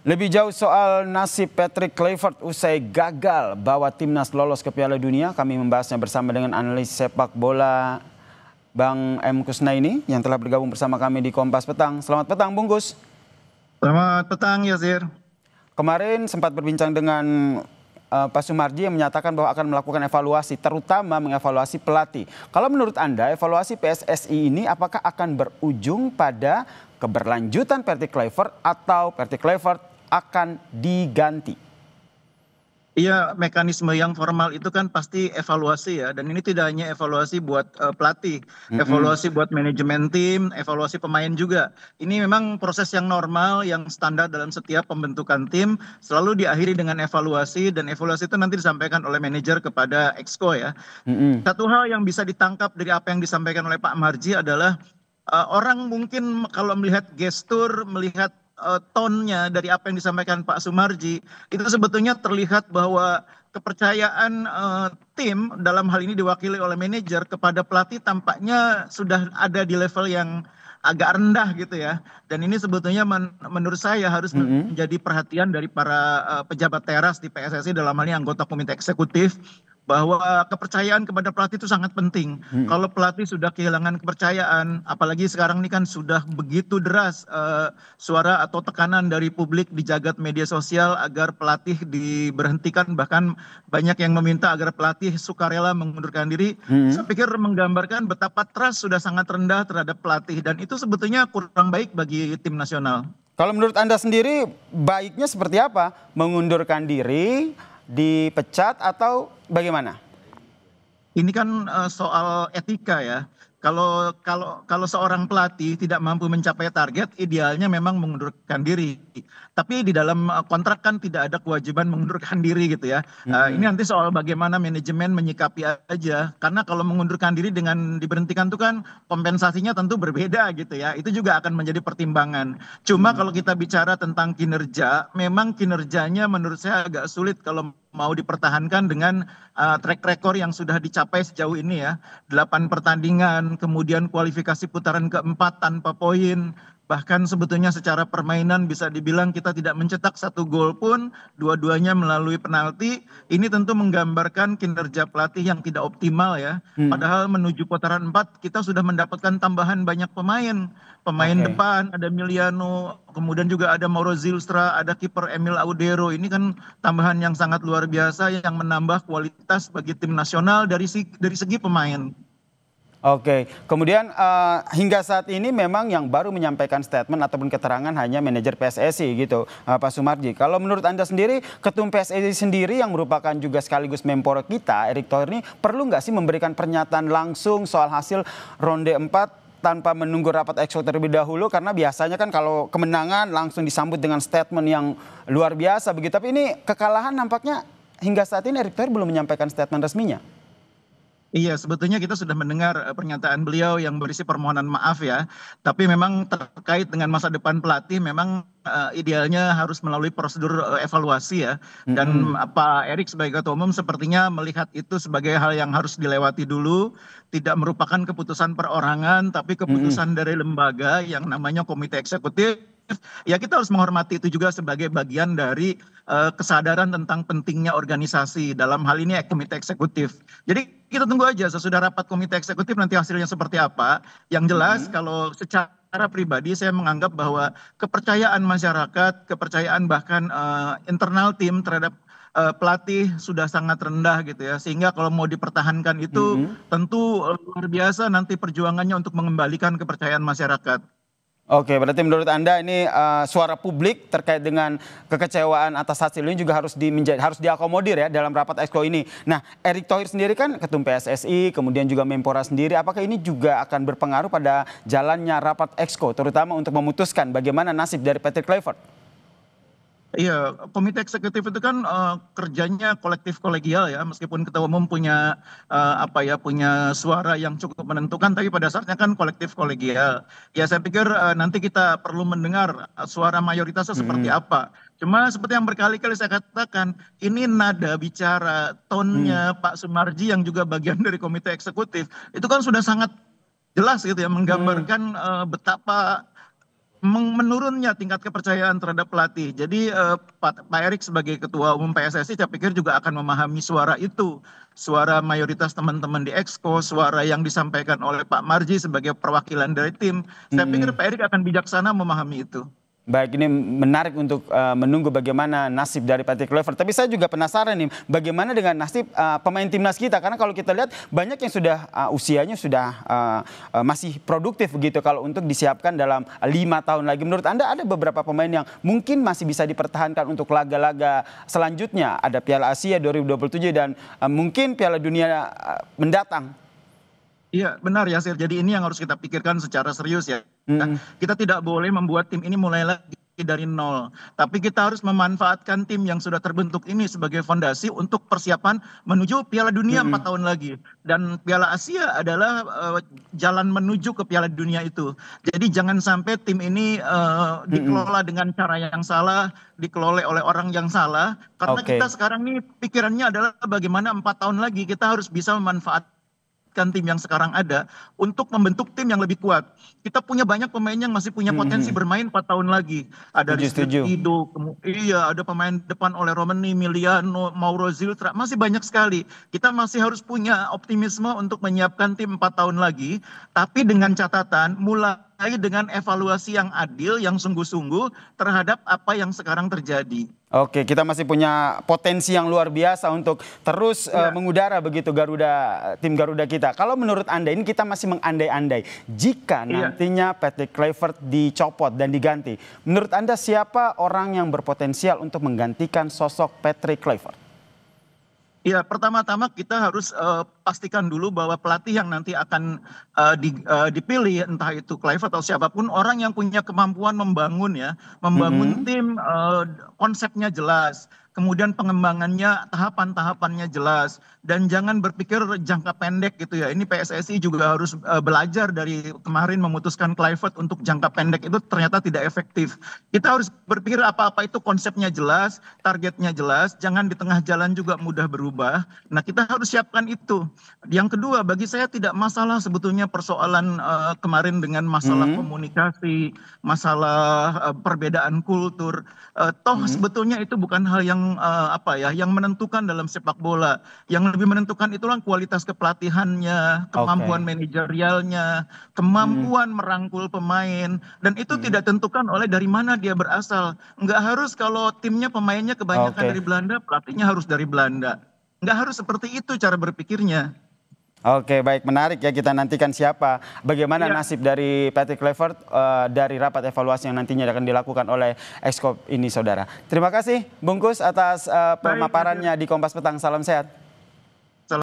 Lebih jauh soal nasib Patrick Kluivert usai gagal bawa timnas lolos ke Piala Dunia, kami membahasnya bersama dengan analis sepak bola Bang M. Kusnaini yang telah bergabung bersama kami di Kompas Petang. Selamat petang Bung Gus. Selamat petang Yasir. Kemarin sempat berbincang dengan Pak Sumarji yang menyatakan bahwa akan melakukan evaluasi, terutama mengevaluasi pelatih. Kalau menurut Anda, evaluasi PSSI ini apakah akan berujung pada keberlanjutan Patrick Kluivert atau Patrick Kluivert akan diganti? Iya, mekanisme yang formal itu kan pasti evaluasi ya, dan ini tidak hanya evaluasi buat pelatih, evaluasi buat manajemen tim, evaluasi pemain juga. Ini memang proses yang normal, yang standar dalam setiap pembentukan tim, selalu diakhiri dengan evaluasi, dan evaluasi itu nanti disampaikan oleh manajer kepada exco ya. Satu hal yang bisa ditangkap dari apa yang disampaikan oleh Pak Marji adalah orang mungkin kalau melihat gestur, melihat tone-nya dari apa yang disampaikan Pak Sumarji, itu sebetulnya terlihat bahwa kepercayaan tim dalam hal ini diwakili oleh manajer kepada pelatih tampaknya sudah ada di level yang agak rendah gitu ya. Dan ini sebetulnya menurut saya harus menjadi perhatian dari para pejabat teras di PSSI, dalam hal ini anggota komite eksekutif, bahwa kepercayaan kepada pelatih itu sangat penting. Kalau pelatih sudah kehilangan kepercayaan, apalagi sekarang ini kan sudah begitu deras suara atau tekanan dari publik di jagat media sosial agar pelatih diberhentikan, bahkan banyak yang meminta agar pelatih sukarela mengundurkan diri. Saya pikir menggambarkan betapa trust sudah sangat rendah terhadap pelatih, dan itu sebetulnya kurang baik bagi tim nasional. Kalau menurut Anda sendiri, baiknya seperti apa? Mengundurkan diri, dipecat, atau bagaimana? Ini kan soal etika ya. Kalau seorang pelatih tidak mampu mencapai target, idealnya memang mengundurkan diri. Tapi di dalam kontrak kan tidak ada kewajiban mengundurkan diri gitu ya. Ini nanti soal bagaimana manajemen menyikapi aja. Karena kalau mengundurkan diri dengan diberhentikan itu kan kompensasinya tentu berbeda gitu ya. Itu juga akan menjadi pertimbangan. Cuma kalau kita bicara tentang kinerja, memang kinerjanya menurut saya agak sulit kalau mau dipertahankan dengan track record yang sudah dicapai sejauh ini ya. 8 pertandingan, kemudian kualifikasi putaran keempat tanpa poin. Bahkan sebetulnya secara permainan bisa dibilang kita tidak mencetak satu gol pun, dua-duanya melalui penalti. Ini tentu menggambarkan kinerja pelatih yang tidak optimal ya. Padahal menuju putaran 4 kita sudah mendapatkan tambahan banyak pemain. Pemain depan ada Miliano, kemudian juga ada Mauro Zylstra, ada kiper Emil Audero. Ini kan tambahan yang sangat luar biasa yang menambah kualitas bagi tim nasional dari segi pemain. Oke, kemudian hingga saat ini memang yang baru menyampaikan statement ataupun keterangan hanya manajer PSSI gitu, Pak Sumarji. Kalau menurut Anda sendiri, Ketum PSSI sendiri yang merupakan juga sekaligus Menpora kita, Erick Thohir ini perlu nggak sih memberikan pernyataan langsung soal hasil ronde 4 tanpa menunggu rapat exco terlebih dahulu? Karena biasanya kan kalau kemenangan langsung disambut dengan statement yang luar biasa begitu. Tapi ini kekalahan nampaknya hingga saat ini Erick Thohir belum menyampaikan statement resminya. Iya, sebetulnya kita sudah mendengar pernyataan beliau yang berisi permohonan maaf ya. Tapi memang terkait dengan masa depan pelatih, memang idealnya harus melalui prosedur evaluasi ya. Dan Pak Erick sebagai Ketua Umum sepertinya melihat itu sebagai hal yang harus dilewati dulu. Tidak merupakan keputusan perorangan, tapi keputusan dari lembaga yang namanya Komite Eksekutif. Ya kita harus menghormati itu juga sebagai bagian dari kesadaran tentang pentingnya organisasi, dalam hal ini komite eksekutif. Jadi kita tunggu aja sesudah rapat komite eksekutif nanti hasilnya seperti apa. Yang jelas kalau secara pribadi saya menganggap bahwa kepercayaan masyarakat, kepercayaan bahkan internal tim terhadap pelatih sudah sangat rendah gitu ya. Sehingga kalau mau dipertahankan itu tentu luar biasa nanti perjuangannya untuk mengembalikan kepercayaan masyarakat. Oke, berarti menurut Anda ini suara publik terkait dengan kekecewaan atas hasil ini juga harus diakomodir ya dalam rapat exco ini. Nah, Erick Thohir sendiri kan Ketum PSSI, kemudian juga Menpora sendiri. Apakah ini juga akan berpengaruh pada jalannya rapat exco, terutama untuk memutuskan bagaimana nasib dari Patrick Kluivert? Iya, komite eksekutif itu kan kerjanya kolektif kolegial ya, meskipun ketua umum punya punya suara yang cukup menentukan, tapi pada dasarnya kan kolektif kolegial. Ya saya pikir nanti kita perlu mendengar suara mayoritasnya seperti apa. Cuma seperti yang berkali-kali saya katakan, ini nada bicara, tonnya Pak Sumarji yang juga bagian dari komite eksekutif, itu kan sudah sangat jelas gitu ya, menggambarkan betapa menurunnya tingkat kepercayaan terhadap pelatih. Jadi Pak Erik sebagai Ketua Umum PSSI saya pikir juga akan memahami suara itu. Suara mayoritas teman-teman di Exco, suara yang disampaikan oleh Pak Marji sebagai perwakilan dari tim. Saya pikir Pak Erik akan bijaksana memahami itu. Baik, ini menarik untuk menunggu bagaimana nasib dari Patrick Kluivert. Tapi saya juga penasaran nih, bagaimana dengan nasib pemain timnas kita? Karena kalau kita lihat banyak yang sudah usianya sudah masih produktif begitu. Kalau untuk disiapkan dalam 5 tahun lagi, menurut Anda ada beberapa pemain yang mungkin masih bisa dipertahankan untuk laga-laga selanjutnya? Ada Piala Asia 2027 dan mungkin Piala Dunia mendatang. Iya, benar Yasir. Jadi ini yang harus kita pikirkan secara serius ya. Kita tidak boleh membuat tim ini mulai lagi dari nol. Tapi kita harus memanfaatkan tim yang sudah terbentuk ini sebagai fondasi untuk persiapan menuju Piala Dunia 4 tahun lagi. Dan Piala Asia adalah jalan menuju ke Piala Dunia itu. Jadi jangan sampai tim ini dikelola dengan cara yang salah, dikelola oleh orang yang salah. Karena kita sekarang ini pikirannya adalah bagaimana 4 tahun lagi kita harus bisa memanfaatkan tim yang sekarang ada untuk membentuk tim yang lebih kuat. Kita punya banyak pemain yang masih punya potensi bermain 4 tahun lagi. Ada Rizky Ridho, iya, ada pemain depan oleh Romani, Miliano, Mauro Ziltra, masih banyak sekali. Kita masih harus punya optimisme untuk menyiapkan tim 4 tahun lagi, tapi dengan catatan mulai dengan evaluasi yang adil, yang sungguh-sungguh terhadap apa yang sekarang terjadi. Oke, kita masih punya potensi yang luar biasa untuk terus mengudara begitu tim Garuda kita. Kalau menurut Anda, ini kita masih mengandai-andai. Jika nantinya Patrick Kluivert dicopot dan diganti, menurut Anda siapa orang yang berpotensial untuk menggantikan sosok Patrick Kluivert? Ya, pertama-tama kita harus pastikan dulu bahwa pelatih yang nanti akan dipilih, entah itu Kluivert atau siapapun, orang yang punya kemampuan membangun tim, konsepnya jelas, kemudian pengembangannya, tahapan-tahapannya jelas, dan jangan berpikir jangka pendek gitu ya. Ini PSSI juga harus belajar dari kemarin memutuskan Kluivert untuk jangka pendek itu ternyata tidak efektif. Kita harus berpikir apa-apa itu konsepnya jelas, targetnya jelas, jangan di tengah jalan juga mudah berubah. Nah, kita harus siapkan itu. Yang kedua, bagi saya tidak masalah sebetulnya persoalan kemarin dengan masalah komunikasi, masalah perbedaan kultur. Toh sebetulnya itu bukan hal yang yang menentukan dalam sepak bola. Yang lebih menentukan itulah kualitas kepelatihannya, kemampuan manajerialnya, kemampuan merangkul pemain, dan itu tidak tentukan oleh dari mana dia berasal. Nggak harus kalau timnya pemainnya kebanyakan dari Belanda, pelatihnya harus dari Belanda. Nggak harus seperti itu cara berpikirnya. Oke, baik, menarik ya, kita nantikan bagaimana nasib dari Patrick Kluivert dari rapat evaluasi yang nantinya akan dilakukan oleh Exco ini, saudara. Terima kasih Bungkus atas pemaparannya di Kompas Petang. Salam sehat.